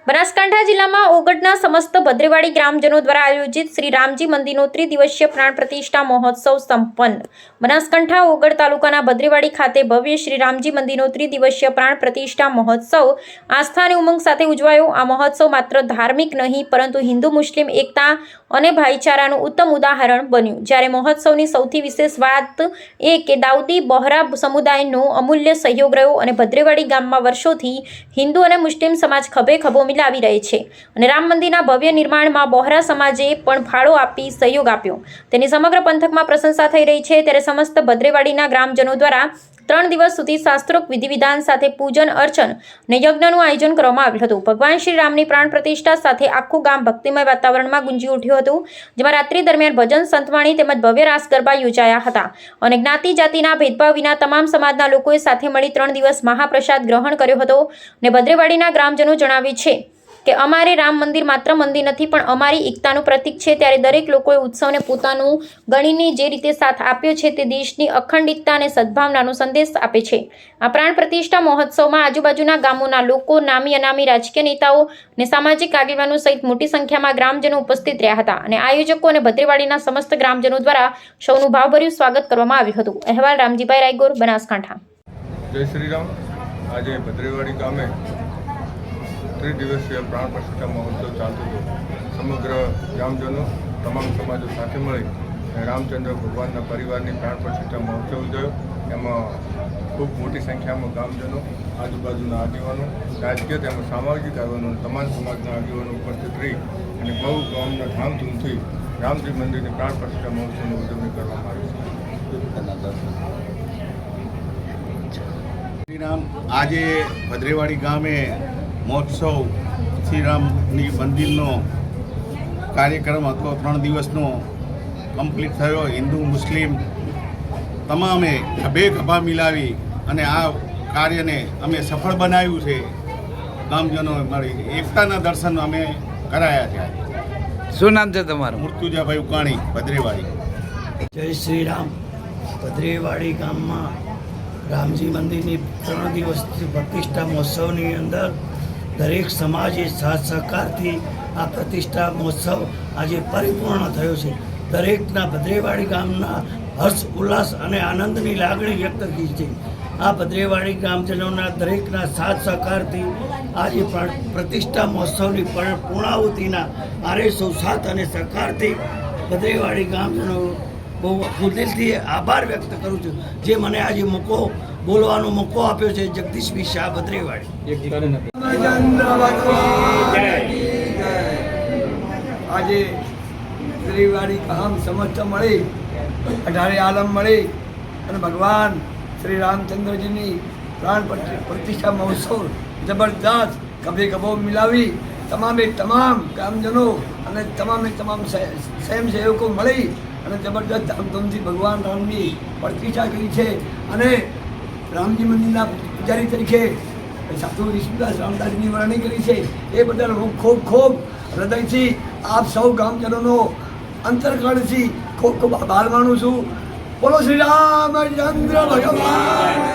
બનાસકાંઠા જિલ્લામાં ઓગટના સમસ્ત ભદ્રેવાડી ગ્રામજનો દ્વારા આયોજિત શ્રી રામજી મંદિરનો ત્રિદિવસીય પ્રાણ પ્રતિષ્ઠા મહોત્સવ સંપન્ન। બનાસકાંઠા ઓગટ તાલુકાના ભદ્રેવાડી ખાતે ભવ્ય શ્રી રામજી મંદિરનો ત્રિદિવસીય પ્રાણ પ્રતિષ્ઠા મહોત્સવ આસ્થા અને ઉમંગ સાથે ઉજવાયો। આ મહોત્સવ માત્ર ધાર્મિક નહીં પરંતુ હિન્દુ મુસ્લિમ એકતા અને ભાઈચારાનું ઉત્તમ ઉદાહરણ બન્યું। જ્યારે મહોત્સવની સૌથી વિશેષ વાત એ કે દાઉદી બોહરા સમુદાયનો અમૂલ્ય સહયોગ રહ્યો અને ભદ્રેવાડી ગામમાં વર્ષોથી હિન્દુ અને મુસ્લિમ સમાજ ખભે ખભો મિલાવી રહે છે અને રામ મંદિરના ભવ્ય નિર્માણમાં બોહરા સમાજે પણ ફાળો આપી સહયોગ આપ્યો, તેની સમગ્ર પંથકમાં પ્રશંસા થઈ રહી છે। ત્યારે સમસ્ત ભદ્રેવાડીના ગ્રામજનો દ્વારા 3 દિવસ સુધી શાસ્ત્રોક્ત વિધિ વિધાન સાથે પૂજન અર્ચન અને યજ્ઞનું આયોજન કરવામાં આવ્યું હતું। ભગવાન શ્રી રામની પ્રાણ પ્રતિષ્ઠા સાથે આખું ગામ ભક્તિમય વાતાવરણમાં ગુંજી ઉઠ્યું હતું, જેમાં રાત્રિ દરમિયાન ભજન સંતવાણી તેમજ ભવ્ય રાસ ગરબા યોજાયા હતા અને જ્ઞાતિ જાતિના ભેદભાવ વિના તમામ સમાજના લોકોએ સાથે મળી 3 દિવસ મહાપ્રસાદ ગ્રહણ કર્યો હતો અને ભદ્રેવાડીના ગ્રામજનો જણાવે છે કે અમારે રામ મંદિર માત્ર મંદિર નથી પણ અમારી એકતાનું પ્રતીક છે। ત્યારે દરેક લોકોએ ઉત્સવને પોતાનું ગણીને જે રીતે સાથ આપ્યો છે તે દેશની અખંડિતતા અને સદભાવનાનો સંદેશ આપે છે। આ પ્રાણ પ્રતિષ્ઠા મહોત્સવમાં આજુબાજુના ગામોના લોકો, નામી અનામી રાજકીય નેતાઓ અને સામાજિક આગેવાનો સહિત મોટી સંખ્યામાં ગ્રામજનો ઉપસ્થિત રહ્યા હતા અને આયોજકો અને ભદ્રેવાડીના સમસ્ત ગ્રામજનો દ્વારા સૌનું ભાવભર્યું સ્વાગત કરવામાં આવ્યું હતું। અહેવાલ રામજીભાઈ રાયગોર, બનાસકાંઠા। જય શ્રી રામ। આજે ભદ્રેવાડી ગામે ત્રિદિવસીય પ્રાણ પ્રતિષ્ઠા મહોત્સવ ચાલતો હતો। સમગ્ર ગ્રામજનો તમામ સમાજો સાથે મળી રામચંદ્ર ભગવાનના પરિવારની પ્રાણ પ્રતિષ્ઠા મહોત્સવ ઉજવ્યો। એમાં ખૂબ મોટી સંખ્યામાં ગામજનો, આજુબાજુના આગેવાનો, રાજકીય તેમજ સામાજિક આગેવાનો, તમામ સમાજના આગેવાનો ઉપસ્થિત રહી અને બહુ ગામના ધામધૂમથી રામજી મંદિરની પ્રાણ પ્રતિષ્ઠા મહોત્સવની ઉજવણી કરવામાં આવી છે। શ્રીરામ આજે ભદ્રેવાડી ગામે મહોત્સવ શ્રીરામની મંદિરનો કાર્યક્રમ હતો। 3 દિવસનો કમ્પ્લીટ થયો। હિન્દુ મુસ્લિમ તમામે ખભે ખભા મિલાવી અને આ કાર્યને અમે સફળ બનાવ્યું છે। ગામજનો મળી એકતાના દર્શન અમે કરાયા છે। શું નામ છે તમારું? મૃત્યુજાભાઈ ઉકાણી, ભદ્રેવાડી। જય શ્રી રામ। ભદ્રેવાડી ગામમાં રામજી મંદિરની 3 દિવસથી પ્રતિષ્ઠા મહોત્સવની અંદર દરેક સમાજે સાથ સહકારથી આ પ્રતિષ્ઠા મહોત્સવ આજે પરિપૂર્ણ થયો છે। દરેકના ભદ્રેવાડી ગામના હર્ષ ઉલ્લાસ અને આનંદની લાગણી વ્યક્ત કરી છે। આ ભદ્રેવાડી ગામજનોના દરેકના સાથ સહકારથી આજે પ્રતિષ્ઠા મહોત્સવની પૂર્ણાહુતિના આરે સૌ સાથ અને સહકારથી ભદ્રેવાડી ગામજનો બહુ દિલથી આભાર વ્યક્ત કરું છું, જે મને આજે બોલવાનો મોકો આપ્યો છે। જગદીશભાઈ શાહ, ભદ્રેવાડી। આજે ભદ્રેવાડી ગામ સમસ્ત મળી, 18 આલમ મળી અને ભગવાન શ્રી રામચંદ્રજીની પ્રાણ પ્રતિષ્ઠા મહોત્સવ જબરદસ્ત ખભે ખભો મિલાવી તમામે તમામ ગામજનો અને તમામે તમામ સ્વયંસેવકો મળી અને જબરદસ્ત ધામધૂમથી ભગવાન રામની પ્રતિષ્ઠા કરી છે। અને રામજી મંદિરના પૂજારી તરીકે સાધુ ઋષિદાસ રામદાસની વરણી કરી છે। એ બદલ હું ખૂબ હૃદયથી આપ સૌ ગામજનોનો અંતરકરણથી ખૂબ આભાર માનું છું। બોલો શ્રી રામચંદ્ર ભગવાન।